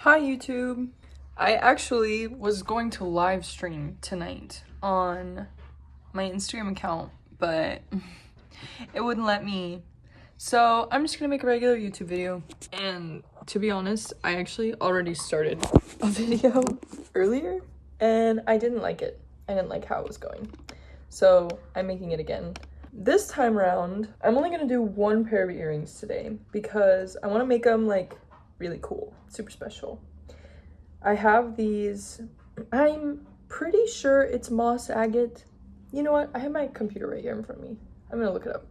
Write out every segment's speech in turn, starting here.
Hi YouTube! I actually was going to live stream tonight on my Instagram account, but it wouldn't let me. So I'm just gonna make a regular YouTube video. And to be honest, I actually already started a video earlier and I didn't like it. I didn't like how it was going. So I'm making it again. This time around, I'm only gonna do one pair of earrings today because I wanna make them like really cool, super special. I have these, I'm pretty sure it's moss agate. You know what? I have my computer right here in front of me. I'm gonna look it up.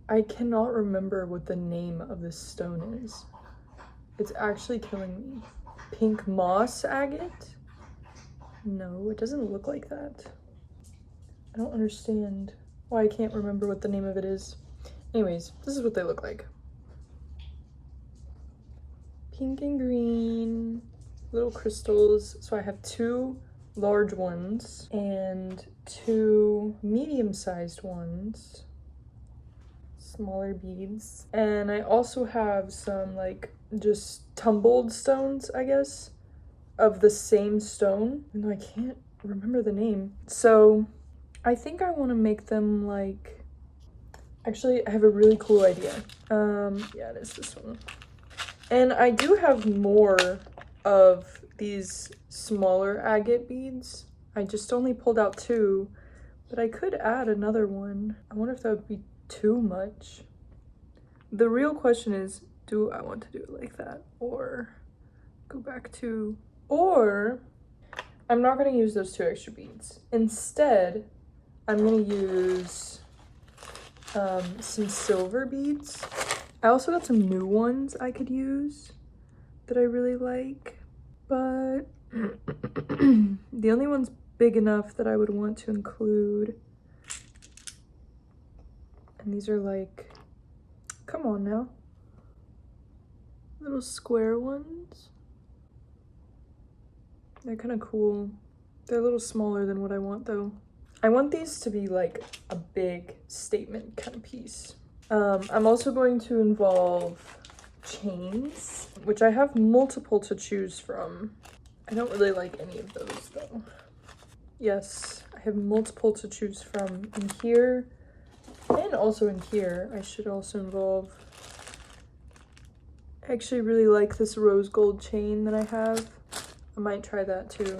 I cannot remember what the name of this stone is. It's actually killing me. Pink moss agate? No, it doesn't look like that. I don't understand why I can't remember what the name of it is. Anyways, this is what they look like. Pink and green little crystals. So I have two large ones and two medium-sized ones, smaller beads. And I also have some like just tumbled stones, I guess, of the same stone, even though I can't remember the name. So I think I want to make them like, actually I have a really cool idea. Yeah, it is this one. And I do have more of these smaller agate beads. I just only pulled out two, but I could add another one. I wonder if that would be too much. The real question is, do I want to do it like that or go back to, or I'm not going to use those two extra beads. Instead, I'm going to use some silver beads. I also got some new ones I could use that I really like, but the only one's big enough that I would want to include. And these are like, come on now, little square ones. They're kind of cool. They're a little smaller than what I want though. I want these to be like a big statement kind of piece. I'm also going to involve chains, which I have multiple to choose from. I don't really like any of those though. Yes, I have multiple to choose from in here and also in here. I should also involve, I actually really like this rose gold chain that I have. I might try that too.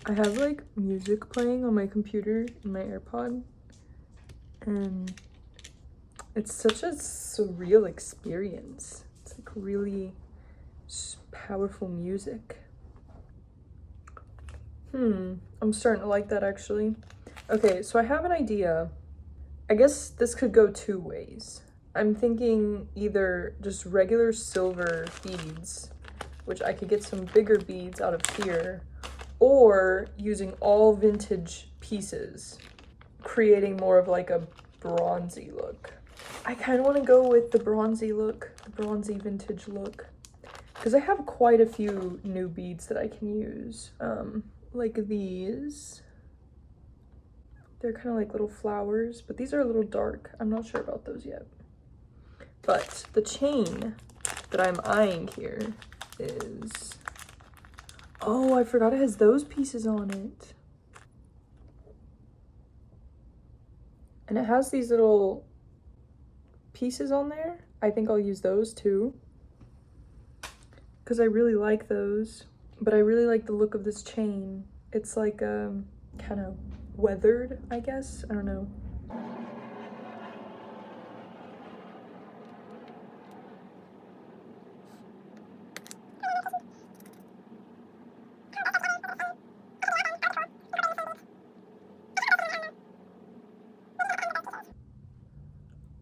I have like music playing on my computer in my AirPod, and it's such a surreal experience. It's like really powerful music. I'm starting to like that actually. Okay, so I have an idea. I guess this could go two ways. I'm thinking either just regular silver beads, which I could get some bigger beads out of here, or using all vintage pieces, creating more of like a bronzy look. I kind of want to go with the bronzy look, the bronzy vintage look, because I have quite a few new beads that I can use. Like these. They're kind of like little flowers, but these are a little dark. I'm not sure about those yet. But the chain that I'm eyeing here is, oh, I forgot it has those pieces on it. And it has these little pieces on there. I think I'll use those too, because I really like those. But I really like the look of this chain. It's like kind of weathered, I guess. I don't know.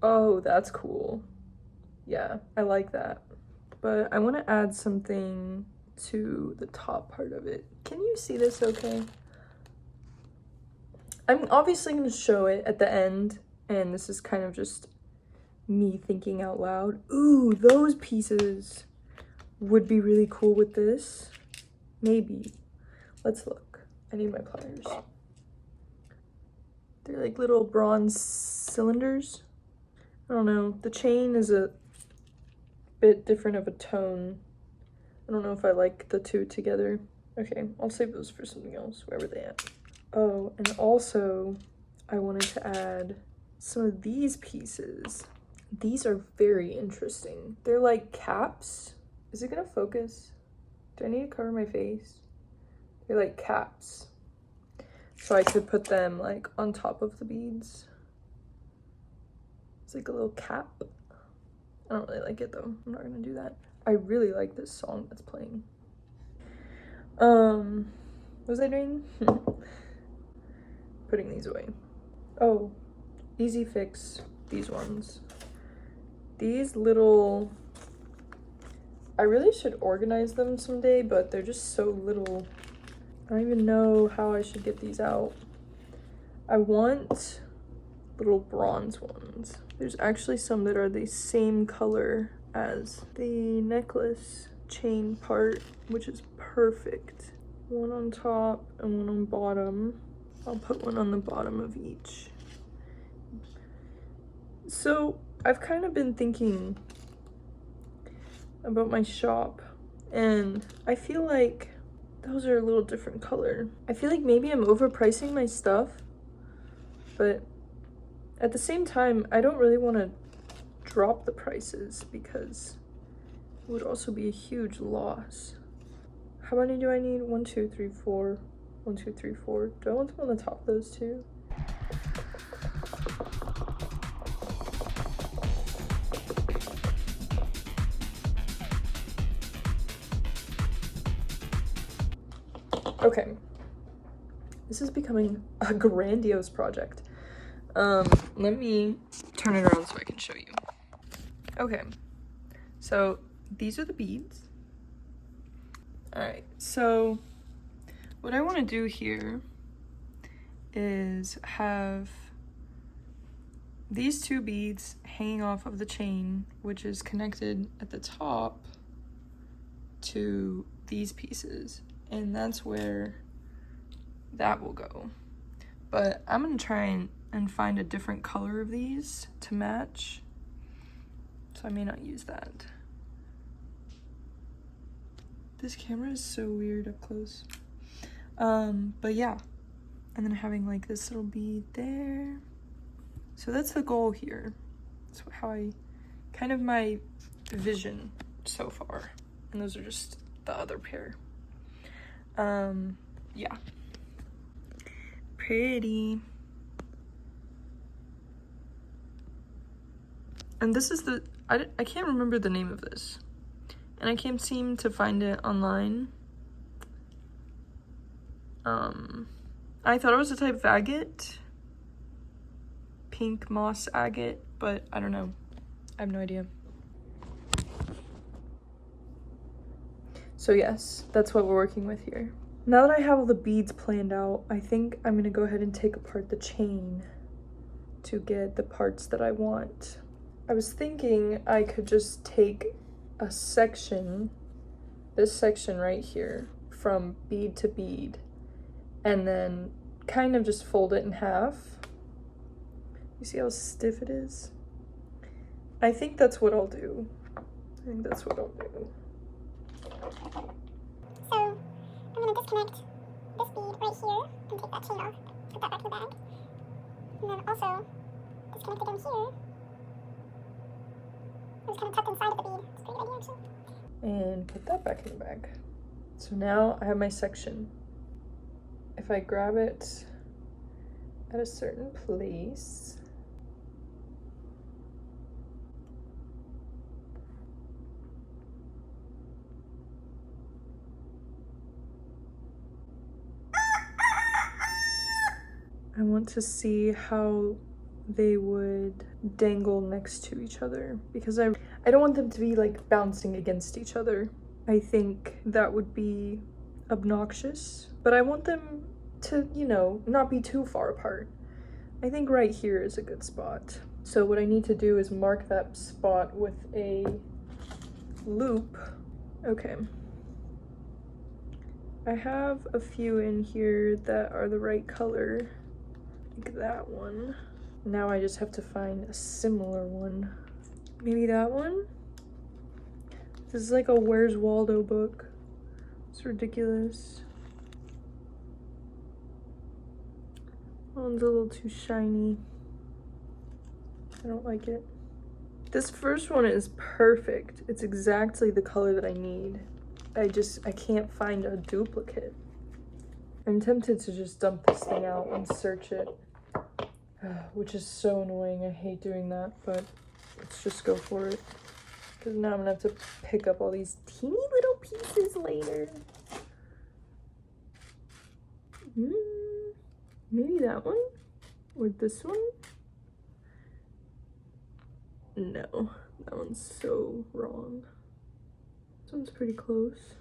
Oh, that's cool. Yeah, I like that. But I want to add something to the top part of it. Can you see this okay? I'm obviously going to show it at the end, and this is kind of just me thinking out loud. Ooh, those pieces would be really cool with this. Maybe. Let's look. I need my pliers. They're like little bronze cylinders. I don't know. The chain is a bit different of a tone I don't know if I like the two together. Okay, I'll save those for something else, wherever they at. Oh, and also I wanted to add some of these pieces. These are very interesting. They're like caps. Is it gonna focus? Do I need to cover my face? They're like caps. So I could put them like on top of the beads. It's like a little cap. I don't really like it though. I'm not gonna do that. I really like this song that's playing. What was I doing? Putting these away. Oh, easy fix, these ones. These little, I really should organize them someday, but they're just so little. I don't even know how I should get these out. I want little bronze ones. There's actually some that are the same color as the necklace chain part, which is perfect. One on top and one on bottom. I'll put one on the bottom of each. So I've kind of been thinking about my shop, and I feel like those are a little different color. I feel like maybe I'm overpricing my stuff, but at the same time, I don't really want to drop the prices because it would also be a huge loss. How many do I need? 1, 2, 3, 4. 1, 2, 3, 4. Do I want them on the top of those two? Okay. This is becoming a grandiose project. Let me turn it around so I can show you. Okay. So these are the beads. All right, so what I want to do here is have these two beads hanging off of the chain, which is connected at the top to these pieces, and that's where that will go. But I'm gonna try and find a different color of these to match, so I may not use that. This camera is so weird up close. But yeah, and then having like this little bead there. So that's the goal here. That's how I, kind of my vision so far. And those are just the other pair. Yeah. Pretty. And this is the, I can't remember the name of this. And I can't seem to find it online. I thought it was a type of agate. Pink moss agate, but I don't know. I have no idea. So yes, that's what we're working with here. Now that I have all the beads planned out, I think I'm gonna go ahead and take apart the chain to get the parts that I want. I was thinking I could just take a section, this section right here, from bead to bead, and then kind of just fold it in half. You see how stiff it is? I think that's what I'll do. I think that's what I'll do. So I'm gonna disconnect this bead right here and take that chain off, put that back in the bag. And then also disconnect again here. It's kind of tucked inside of the bead. It's a pretty good idea actually. And put that back in the bag. So now I have my section. If I grab it at a certain place, I want to see how they would dangle next to each other, because I don't want them to be like bouncing against each other. I think that would be obnoxious, but I want them to, you know, not be too far apart. I think right here is a good spot. So what I need to do is mark that spot with a loop. Okay. I have a few in here that are the right color. Like that one. Now I just have to find a similar one. Maybe that one? This is like a Where's Waldo book. It's ridiculous. That one's a little too shiny. I don't like it. This first one is perfect. It's exactly the color that I need. I can't find a duplicate. I'm tempted to just dump this thing out and search it, which is so annoying. I hate doing that, but let's just go for it. Because now I'm gonna have to pick up all these teeny little pieces later. Maybe that one? Or this one? No, that one's so wrong. This one's pretty close.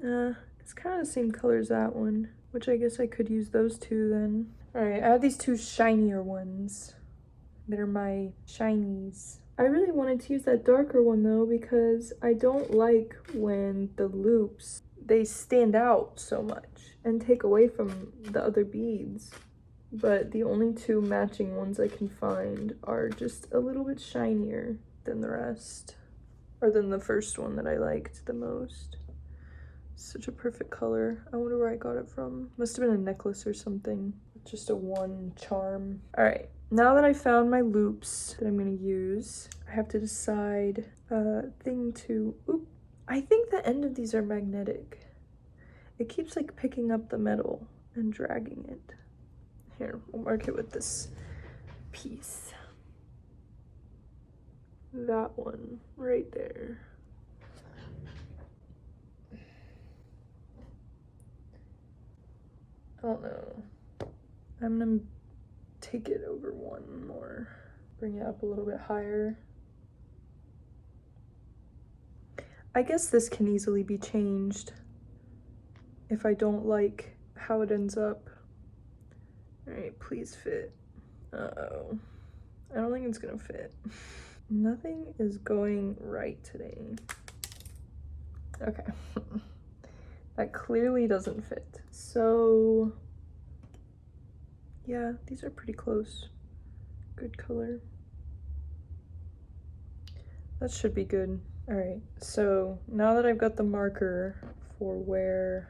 It's kind of the same color as that one, which I guess I could use those two then. All right, I have these two shinier ones. They're my shinies. I really wanted to use that darker one though, because I don't like when the loops, they stand out so much and take away from the other beads. But the only two matching ones I can find are just a little bit shinier than the rest, or than the first one that I liked the most. Such a perfect color. I wonder where I got it from. Must have been a necklace or something. Just a one charm. All right, now that I found my loops that I'm gonna use, I have to decide a thing to, oop. I think the end of these are magnetic. It keeps like picking up the metal and dragging it. Here, we'll mark it with this piece. That one right there. I don't know. I'm gonna take it over one more. Bring it up a little bit higher. I guess this can easily be changed if I don't like how it ends up. All right, please fit. Uh-oh. I don't think it's gonna fit. Nothing is going right today. Okay. That clearly doesn't fit. So, yeah, these are pretty close. Good color. That should be good. All right, so now that I've got the marker for where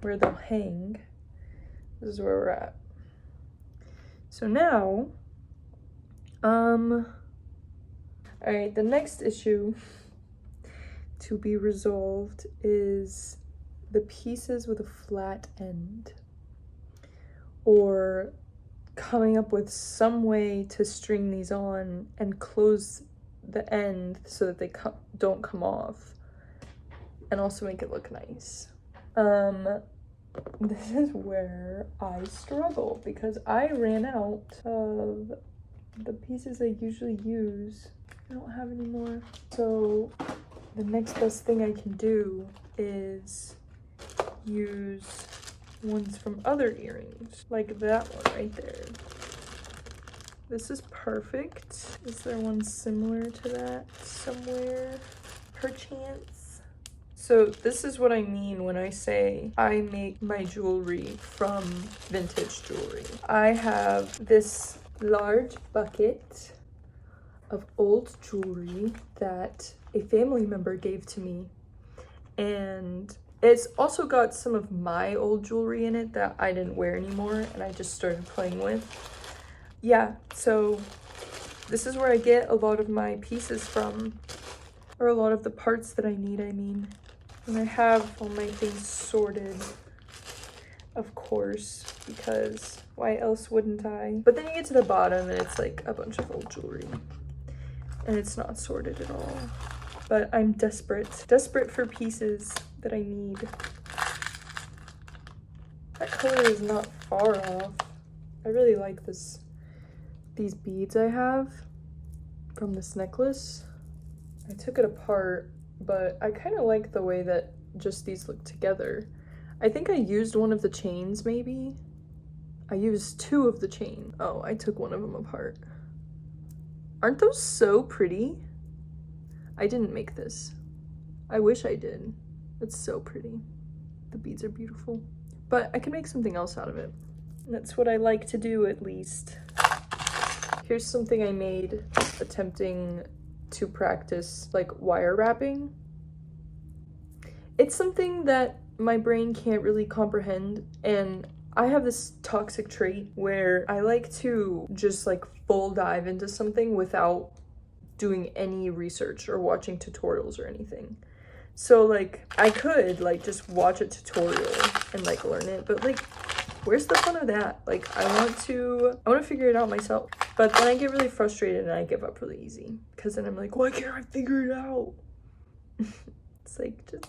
they'll hang, this is where we're at. So now, all right, the next issue to be resolved is the pieces with a flat end, or coming up with some way to string these on and close the end so that they don't come off, and also make it look nice. This is where I struggle because I ran out of the pieces I usually use. I don't have any more. So the next best thing I can do is use ones from other earrings, like that one right there. This is perfect. Is there one similar to that somewhere, perchance? So this is what I mean when I say I make my jewelry from vintage jewelry. I have this large bucket of old jewelry that a family member gave to me, and it's also got some of my old jewelry in it that I didn't wear anymore and I just started playing with. Yeah, so this is where I get a lot of my pieces from, or a lot of the parts that I need, I mean. And I have all my things sorted, of course, because why else wouldn't I? But then you get to the bottom and it's like a bunch of old jewelry and it's not sorted at all. But I'm desperate for pieces that I need. That color is not far off. I really like these beads I have from this necklace. I took it apart, but I kind of like the way that just these look together. I think I used one of the chains, maybe. I used two of the chain. Oh, I took one of them apart. Aren't those so pretty? I didn't make this. I wish I did. It's so pretty. The beads are beautiful. But I can make something else out of it. That's what I like to do, at least. Here's something I made attempting to practice like wire wrapping. It's something that my brain can't really comprehend, and I have this toxic trait where I like to just like full dive into something without doing any research or watching tutorials or anything. So like I could like just watch a tutorial and like learn it, but like where's the fun of that? Like I want to figure it out myself. But then I get really frustrated and I give up really easy because then I'm like, why can't I figure it out? It's like, just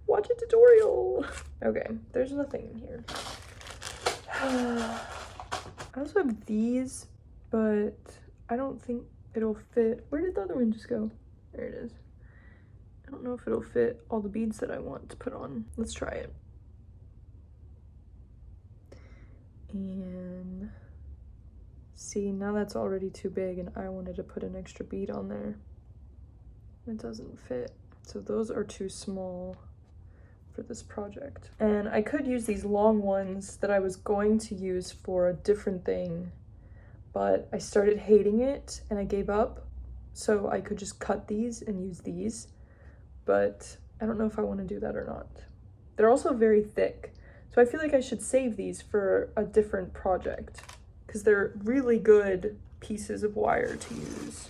watch a tutorial. Okay, there's nothing in here. I also have these, but I don't think it'll fit. Where did the other one just go? There it is. I don't know if it'll fit all the beads that I want to put on. Let's try it. And see, now that's already too big and I wanted to put an extra bead on there. It doesn't fit. So those are too small for this project. And I could use these long ones that I was going to use for a different thing, but I started hating it and I gave up. So I could just cut these and use these, but I don't know if I want to do that or not. They're also very thick. So I feel like I should save these for a different project because they're really good pieces of wire to use.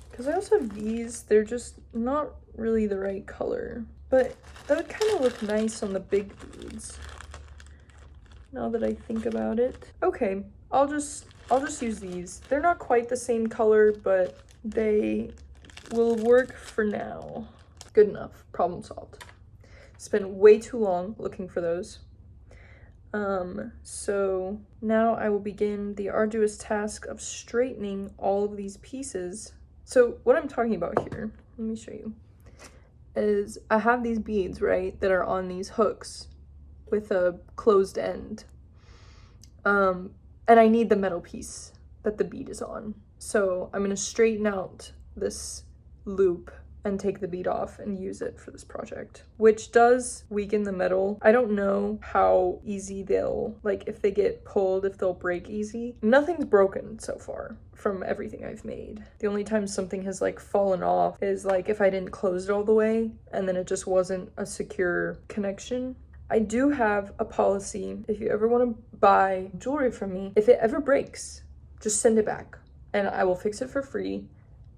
Because I also have these, they're just not really the right color, but that would kind of look nice on the big beads now that I think about it. Okay, I'll just use these. They're not quite the same color, but they will work for now. Good enough, problem solved. Spent way too long looking for those. So now I will begin the arduous task of straightening all of these pieces. So what I'm talking about here, let me show you, is I have these beads, right, that are on these hooks with a closed end. And I need the metal piece that the bead is on. So I'm gonna straighten out this loop and take the bead off and use it for this project, which does weaken the metal. I don't know how easy they'll, like if they get pulled, if they'll break easy. Nothing's broken so far from everything I've made. The only time something has like fallen off is like if I didn't close it all the way and then it just wasn't a secure connection. I do have a policy. If you ever want to buy jewelry from me, if it ever breaks, just send it back and I will fix it for free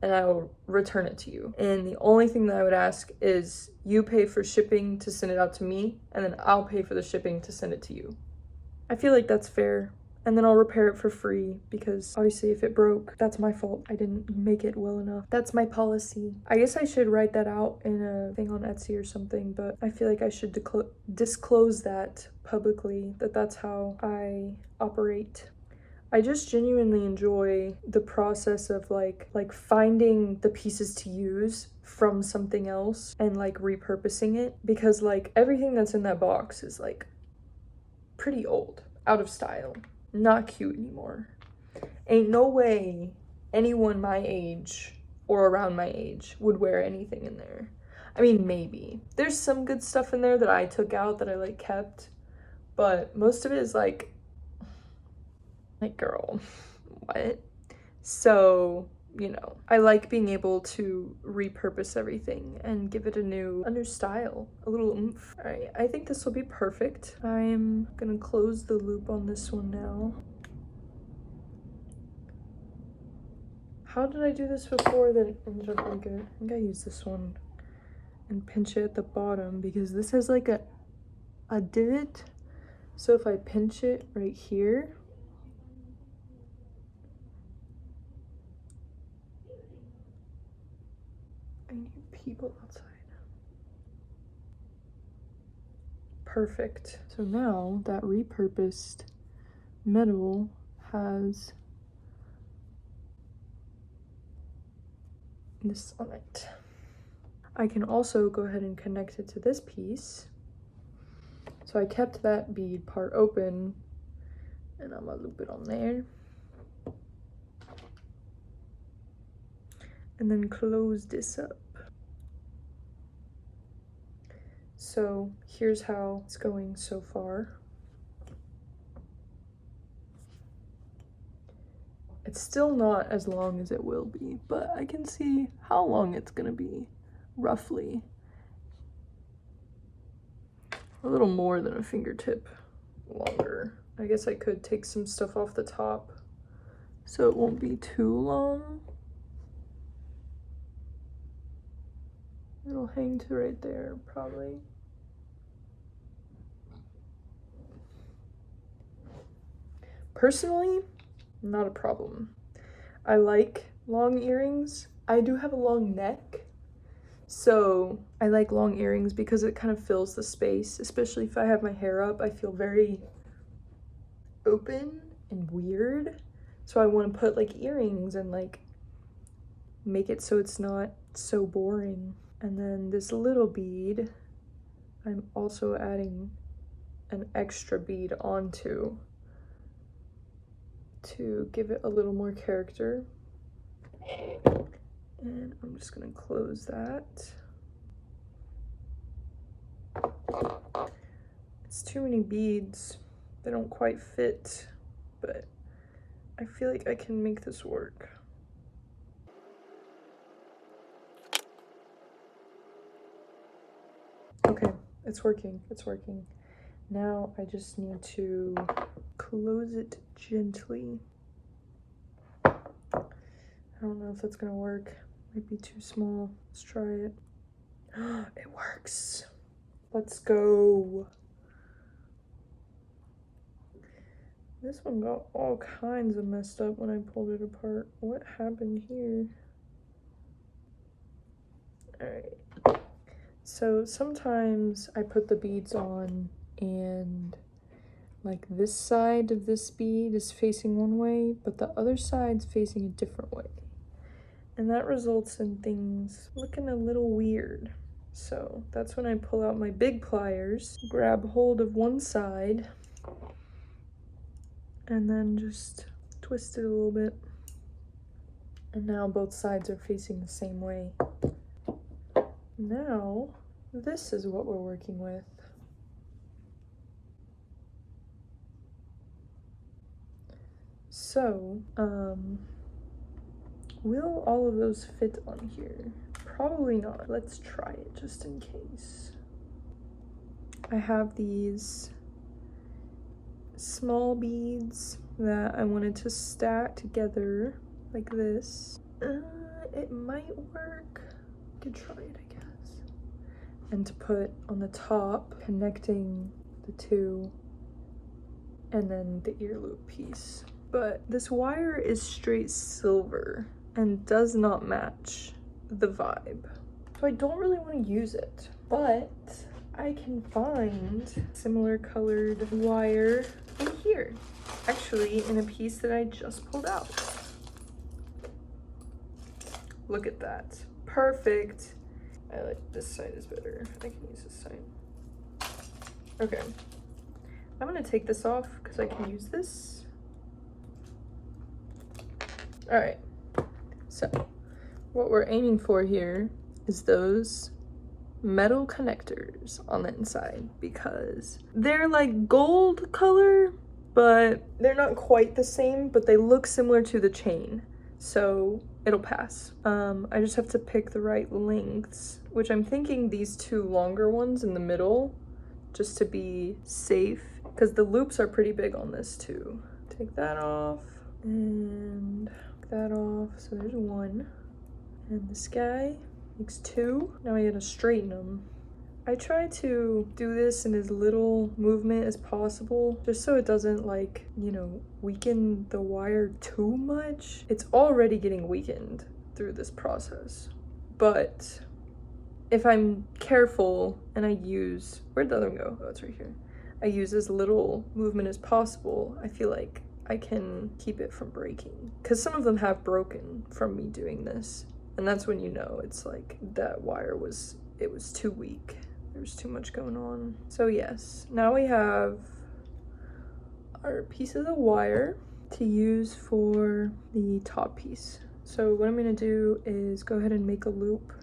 and I will return it to you. And the only thing that I would ask is you pay for shipping to send it out to me, and then I'll pay for the shipping to send it to you. I feel like that's fair. And then I'll repair it for free because obviously if it broke, that's my fault. I didn't make it well enough. That's my policy. I guess I should write that out in a thing on Etsy or something, but I feel like I should disclose that publicly, that that's how I operate. I just genuinely enjoy the process of like finding the pieces to use from something else and like repurposing it, because like everything that's in that box is like pretty old, out of style, not cute anymore. Ain't no way anyone my age or around my age would wear anything in there. I mean, maybe. There's some good stuff in there that I took out that I like kept, but most of it is like girl, what? So, you know, I like being able to repurpose everything and give it a new style, a little oomph. All right, I think this will be perfect. I'm gonna close the loop on this one now. How did I do this before that it ended up really good? I think I used this one and pinch it at the bottom because this has like a divot. So if I pinch it right here, I need people outside. Perfect. So now that repurposed metal has this on it. I can also go ahead and connect it to this piece. So I kept that bead part open and I'm gonna loop it on there. And then close this up. So here's how it's going so far. It's still not as long as it will be, but I can see how long it's gonna be, roughly. A little more than a fingertip longer. I guess I could take some stuff off the top so it won't be too long. It'll hang to right there, probably. Personally, not a problem. I like long earrings. I do have a long neck, so I like long earrings because it kind of fills the space, especially if I have my hair up. I feel very open and weird, so I want to put like earrings and like make it so it's not so boring. And then this little bead, I'm also adding an extra bead onto to give it a little more character. And I'm just gonna close that. It's too many beads. They don't quite fit, but I feel like I can make this work. Okay, it's working, it's working. Now I just need to close it gently. I don't know if that's gonna work. Might be too small. Let's try it. It works. Let's go. This one got all kinds of messed up when I pulled it apart. What happened here? All right. So sometimes I put the beads on and like this side of this bead is facing one way, but the other side's facing a different way. And that results in things looking a little weird. So that's when I pull out my big pliers, grab hold of one side, and then just twist it a little bit. And now both sides are facing the same way. Now, this is what we're working with. So, will all of those fit on here? Probably not. Let's try it just in case. I have these small beads that I wanted to stack together like this. It might work. Could try it, I guess. And to put on the top, connecting the two, and then the ear loop piece. But this wire is straight silver and does not match the vibe. So I don't really want to use it, but I can find similar colored wire in here. Actually, in a piece that I just pulled out. Look at that. Perfect. I like this side is better. I can use this side. Okay. I'm gonna take this off because I can use this. All right. So what we're aiming for here is those metal connectors on the inside because they're like gold color, but they're not quite the same, but they look similar to the chain. So it'll pass. I just have to pick the right lengths, which I'm thinking these two longer ones in the middle, just to be safe, because the loops are pretty big on this too. Take that off and that off. So there's one. And this guy makes two. Now I gotta straighten them. I try to do this in as little movement as possible, just so it doesn't like, you know, weaken the wire too much. It's already getting weakened through this process. But if I'm careful and I use, where'd the other one go? Oh, it's right here. I use as little movement as possible, I feel like I can keep it from breaking. Because some of them have broken from me doing this. And that's when you know it's like that wire was too weak. There's too much going on. So yes, now we have our pieces of wire to use for the top piece. So what I'm gonna do is go ahead and make a loop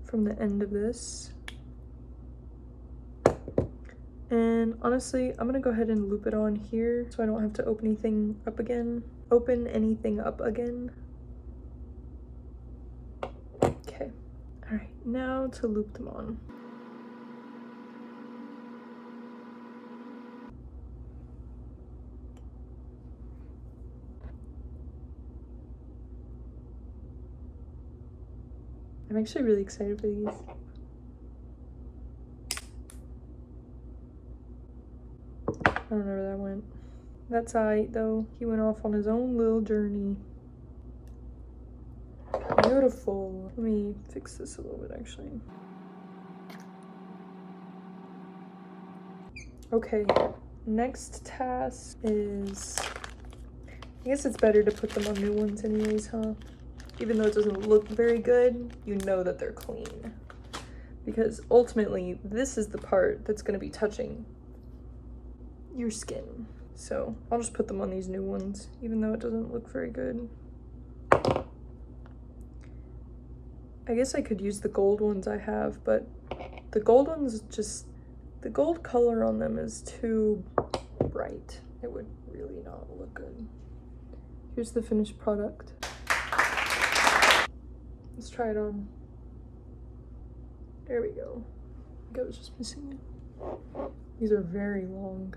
from the end of this. And honestly, I'm gonna go ahead and loop it on here so I don't have to open anything up again. Okay, all right, now to loop them on. I'm actually really excited for these. I don't know where that went. That's alright though. He went off on his own little journey. Beautiful. Let me fix this a little bit actually. Okay, next task is, I guess it's better to put them on new ones anyways, huh? Even though it doesn't look very good, you know that they're clean. Because ultimately, this is the part that's gonna be touching your skin. So I'll just put them on these new ones, even though it doesn't look very good. I guess I could use the gold ones I have, but the gold ones just, the gold color on them is too bright. It would really not look good. Here's the finished product. Let's try it on. There we go. I think I was just missing it. These are very long.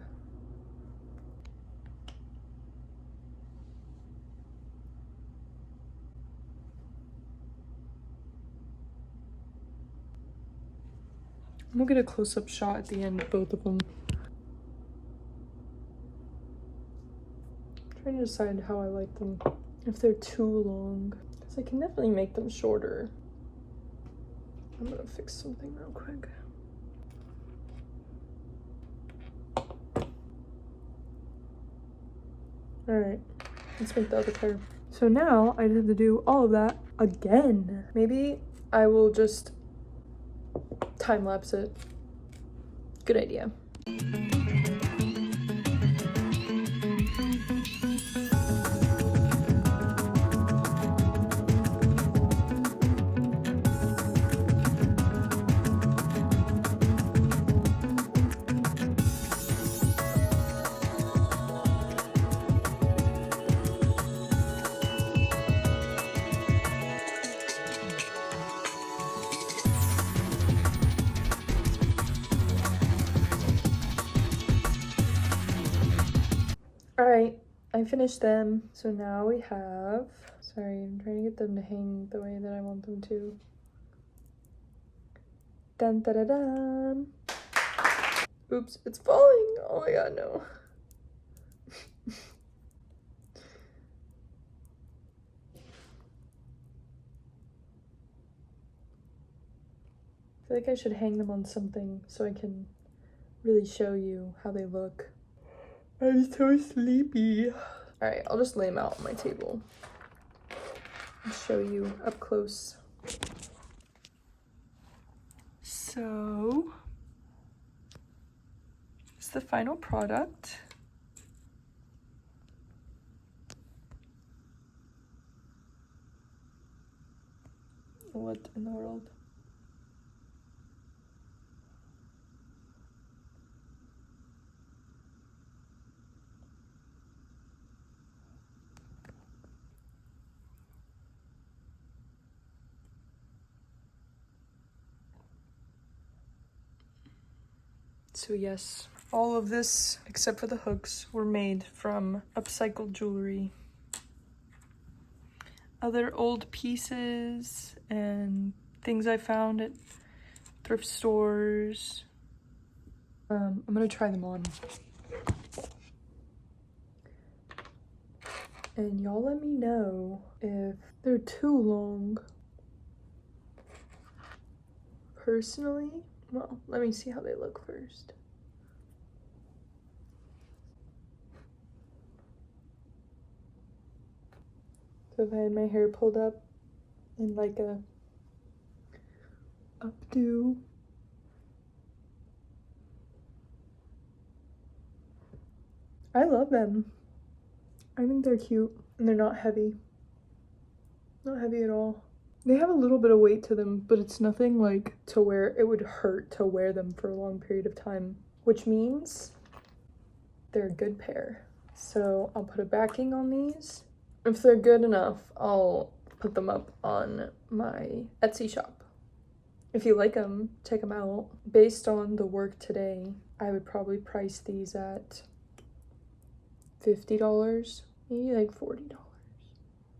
I'm gonna get a close-up shot at the end of both of them. I'm trying to decide how I like them. If they're too long, because I can definitely make them shorter. I'm gonna fix something real quick. All right, let's make the other pair. So now I have to do all of that again. Maybe I will just time lapse it. Good idea. All right, I finished them. So now we have, sorry, I'm trying to get them to hang the way that I want them to. Dun da da dun. Oops, it's falling. Oh my god, no. I feel like I should hang them on something so I can really show you how they look. I'm so sleepy. All right, I'll just lay them out on my table and show you up close. So, it's the final product. What in the world? So yes, all of this, except for the hooks, were made from upcycled jewelry. Other old pieces and things I found at thrift stores. I'm gonna try them on. And y'all let me know if they're too long. Personally, well, let me see how they look first. So if I had my hair pulled up in like a updo, I love them. I think they're cute and they're not heavy. Not heavy at all. They have a little bit of weight to them, but it's nothing like to where it would hurt to wear them for a long period of time. which means they're a good pair. So I'll put a backing on these. If they're good enough, I'll put them up on my Etsy shop. If you like them, check them out. Based on the work today, I would probably price these at $50, maybe like $40.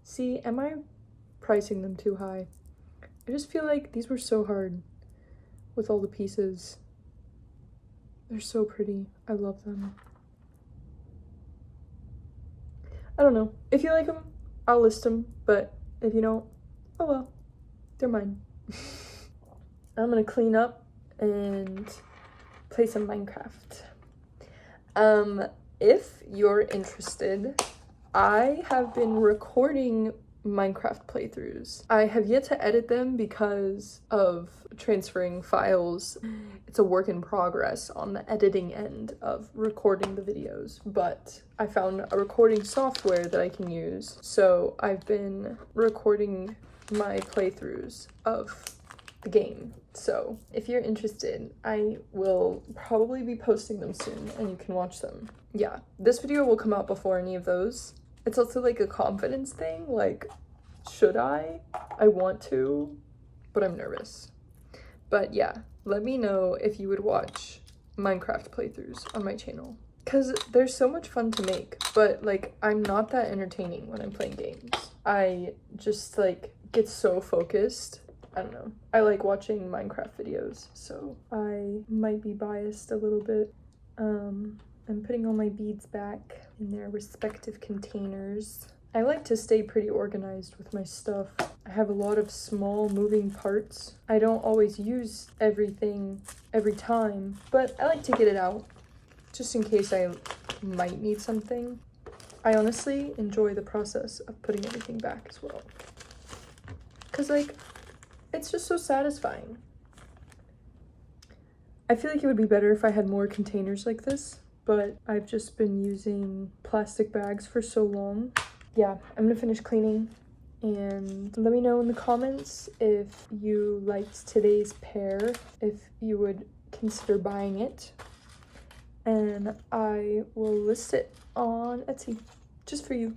See, am I pricing them too high? I just feel like these were so hard with all the pieces. They're so pretty. I love them. I don't know. If you like them, I'll list them, but if you don't, oh well, they're mine. I'm gonna clean up and play some Minecraft. If you're interested, I have been recording Minecraft playthroughs. I have yet to edit them because of transferring files. It's a work in progress on the editing end of recording the videos, but I found a recording software that I can use. So I've been recording my playthroughs of the game. So if you're interested, I will probably be posting them soon and you can watch them. Yeah, this video will come out before any of those. It's also like a confidence thing, like, should I? I want to, but I'm nervous. But yeah, let me know if you would watch Minecraft playthroughs on my channel. Because they're so much fun to make, but like, I'm not that entertaining when I'm playing games. I just like get so focused. I don't know. I like watching Minecraft videos, so I might be biased a little bit. I'm putting all my beads back in their respective containers. I like to stay pretty organized with my stuff. I have a lot of small moving parts. I don't always use everything every time, but I like to get it out just in case I might need something. I honestly enjoy the process of putting everything back as well. Cause like, it's just so satisfying. I feel like it would be better if I had more containers like this, but I've just been using plastic bags for so long. Yeah, I'm gonna finish cleaning and let me know in the comments if you liked today's pair, if you would consider buying it, and I will list it on Etsy just for you.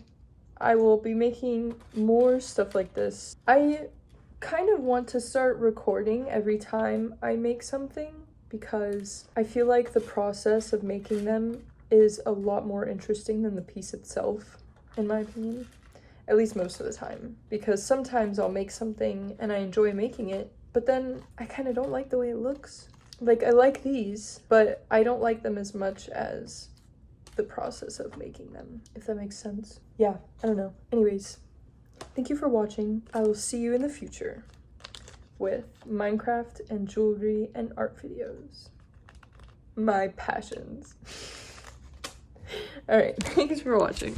I will be making more stuff like this. I kind of want to start recording every time I make something because I feel like the process of making them is a lot more interesting than the piece itself, in my opinion. At least most of the time. Because sometimes I'll make something and I enjoy making it, but then I kind of don't like the way it looks. Like, I like these, but I don't like them as much as the process of making them, if that makes sense. Yeah, I don't know. Anyways, thank you for watching. I will see you in the future with Minecraft and jewelry and art videos. My passions. All right, thanks for watching.